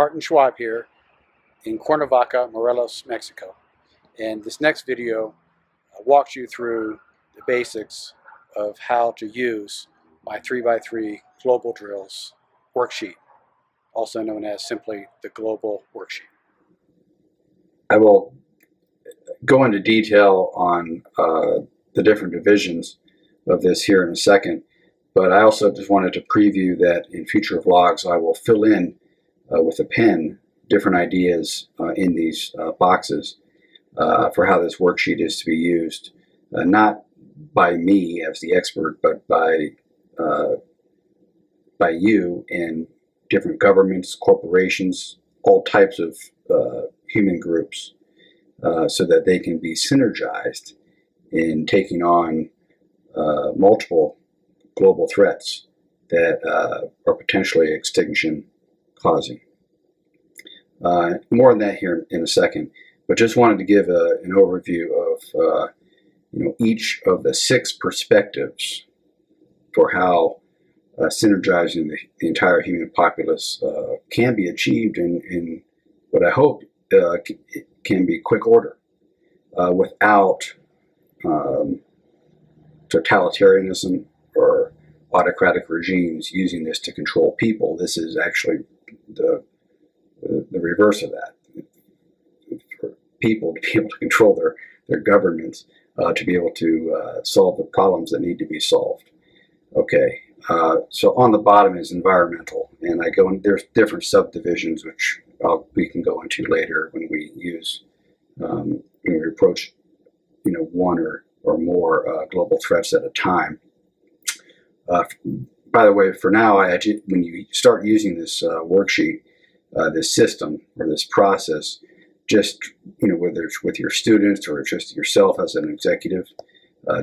Martin Schwab here in Cuernavaca, Morelos, Mexico. And this next video walks you through the basics of how to use my 3x3 global drills worksheet, also known as simply the global worksheet. I will go into detail on the different divisions of this here in a second, but I also just wanted to preview that in future vlogs I will fill in with a pen different ideas in these boxes for how this worksheet is to be used, not by me as the expert, but by you in different governments, corporations, all types of human groups, so that they can be synergized in taking on multiple global threats that are potentially extinction causing. More on that here in a second, but just wanted to give an overview of each of the 6 perspectives for how synergizing the entire human populace can be achieved in what I hope can be quick order without totalitarianism or autocratic regimes using this to control people. This is actually the reverse of that. For people to be able to control their governments, to be able to solve the problems that need to be solved. Okay, so on the bottom is environmental, and I go in, there's different subdivisions which we can go into later when we use when we approach one or more global threats at a time. By the way, for now, when you start using this worksheet, this system or this process, just whether it's with your students or just yourself as an executive,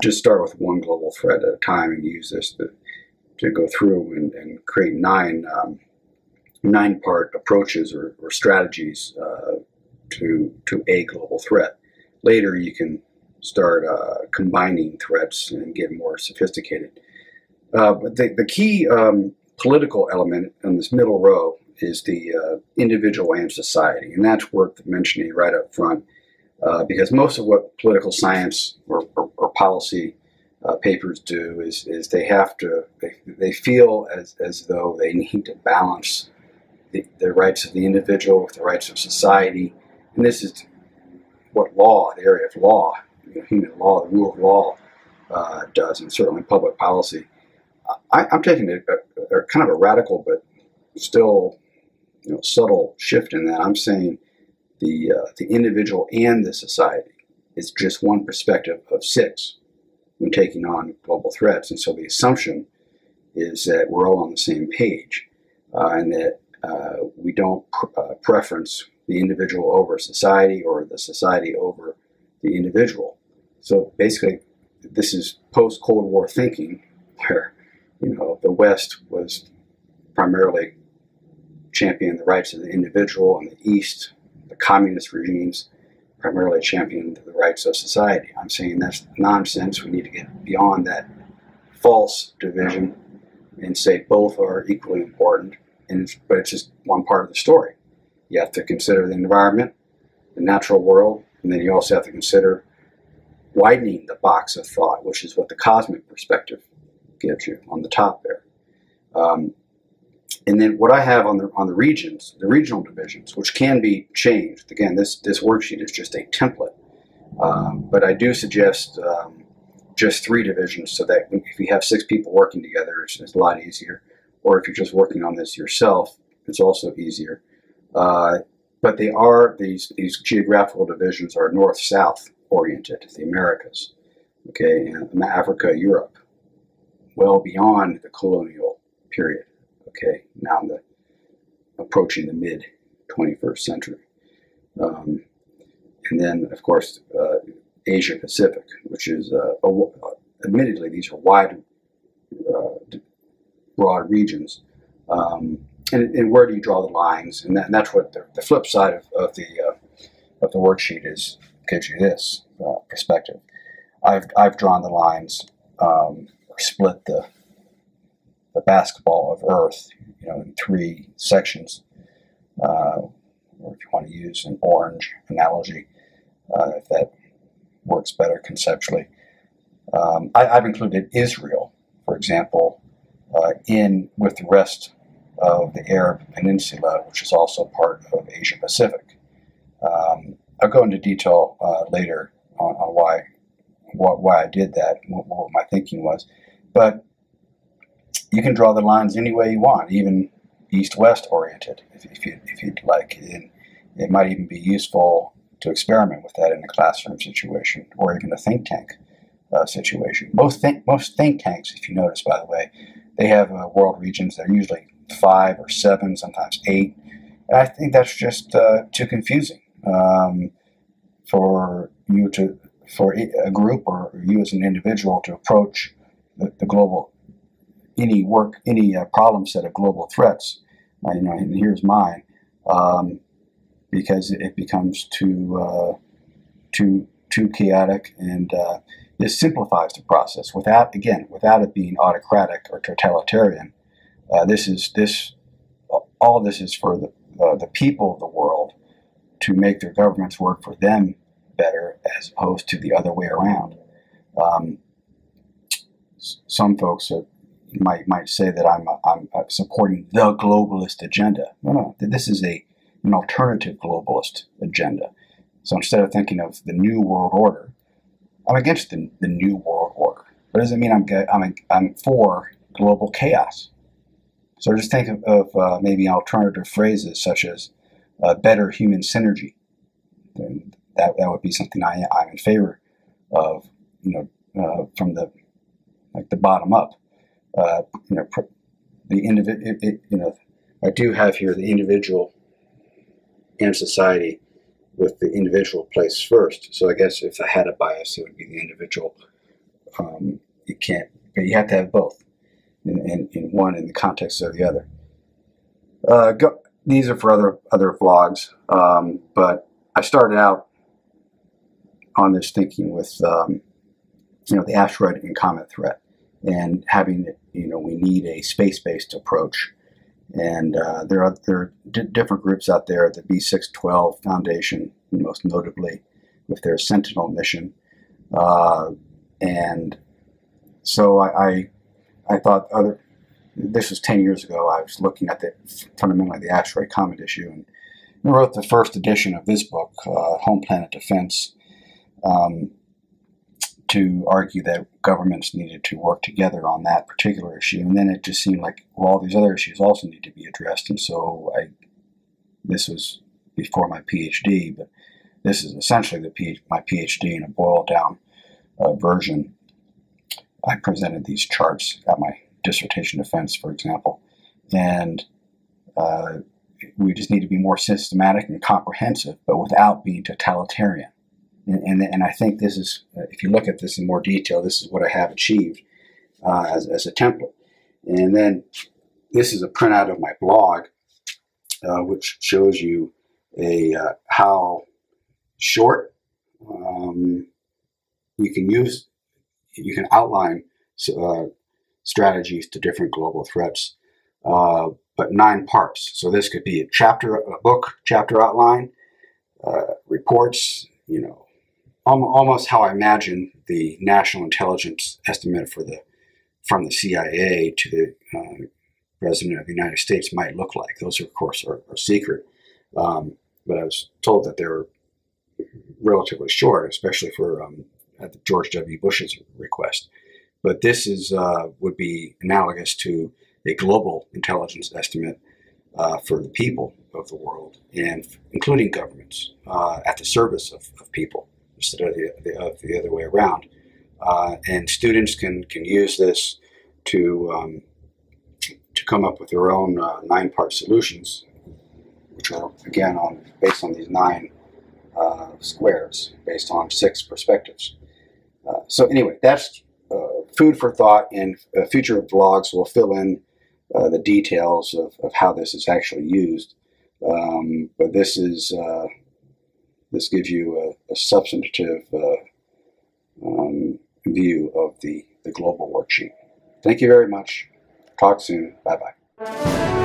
just start with one global threat at a time and use this to go through and create 9-part approaches or strategies to a global threat. Later, you can start combining threats and get more sophisticated. But the key political element in this middle row is the individual and society, and that's worth mentioning right up front, because most of what political science or policy papers do is they feel as though they need to balance the rights of the individual with the rights of society, and this is what law, the area of law, human law, the rule of law does, and certainly public policy. I'm taking a kind of a radical but still subtle shift in that. I'm saying the individual and the society is just one perspective of 6 when taking on global threats, and so the assumption is that we're all on the same page, and that we don't preference the individual over society or the society over the individual. So basically, this is post-Cold War thinking, where the West was primarily championing the rights of the individual, and the East, the communist regimes, primarily championed the rights of society. I'm saying that's nonsense. We need to get beyond that false division and say both are equally important, but it's just one part of the story. You have to consider the environment, the natural world, and then you also have to consider widening the box of thought, which is what the cosmic perspective gives you on the top there. And then what I have on the regions, the regional divisions, which can be changed. Again, this worksheet is just a template, but I do suggest just 3 divisions, so that if you have 6 people working together, it's a lot easier. Or if you're just working on this yourself, it's also easier. But they are these geographical divisions are north-south oriented, the Americas, okay, and Africa, Europe, well beyond the colonial period. Okay, now approaching the mid-21st century. And then, of course, Asia Pacific, which is, admittedly, these are wide, broad regions. And where do you draw the lines? And that's what the flip side of the worksheet gives you this perspective. I've drawn the lines, or split the basketball of Earth, in 3 sections, or if you want to use an orange analogy, if that works better conceptually. I've included Israel, for example, in with the rest of the Arab Peninsula, which is also part of Asia Pacific. I'll go into detail later on why I did that, what my thinking was. But you can draw the lines any way you want, even east-west oriented, if you'd like. And it might even be useful to experiment with that in a classroom situation, or even a think tank situation. Most think tanks, if you notice, by the way, they have world regions that are usually 5 or 7, sometimes 8. And I think that's just too confusing for a group or you as an individual to approach the global, any problem set of global threats. And here's mine, because it becomes too chaotic, and this simplifies the process without it being autocratic or totalitarian. All this is for the people of the world to make their governments work for them better, as opposed to the other way around. Some folks might say that I'm supporting the globalist agenda. No, this is an alternative globalist agenda. So instead of thinking of the New World Order, I'm against the New World Order. But it doesn't mean I'm for global chaos. So just think of maybe alternative phrases such as better human synergy. And that would be something I'm in favor of. From the bottom up. I do have here the individual and society, with the individual placed first. So I guess if I had a bias, it would be the individual. You have to have both, in one in the context of the other. These are for other vlogs, but I started out on this thinking with the asteroid and comet threat, and having we need a space-based approach. And there are different groups out there, the B612 Foundation, most notably, with their Sentinel mission. And so I thought this was 10 years ago. I was looking at fundamentally the asteroid comet issue, and I wrote the first edition of this book, Homeplanet Defense, to argue that governments needed to work together on that particular issue. And then it just seemed like, well, all these other issues also need to be addressed. And so this was before my Ph.D., but this is essentially my Ph.D. in a boiled down version. I presented these charts at my dissertation defense, for example. And we just need to be more systematic and comprehensive, but without being totalitarian. And I think this is, if you look at this in more detail, this is what I have achieved as a template. And then this is a printout of my blog, which shows you how short you can outline strategies to different global threats, but 9 parts. So this could be a book chapter outline, reports, almost how I imagine the national intelligence estimate from the CIA to the President of the United States might look like. Those, of course, are secret. But I was told that they were relatively short, especially for at George W. Bush's request. But this would be analogous to a global intelligence estimate for the people of the world, and including governments, at the service of people, instead of the other way around. And students can use this to come up with their own 9-part solutions, which are, again, based on these 9 squares, based on 6 perspectives. So anyway, that's food for thought, and future vlogs will fill in the details of how this is actually used. But this gives you a substantive view of the global worksheet. Thank you very much. Talk soon. Bye-bye.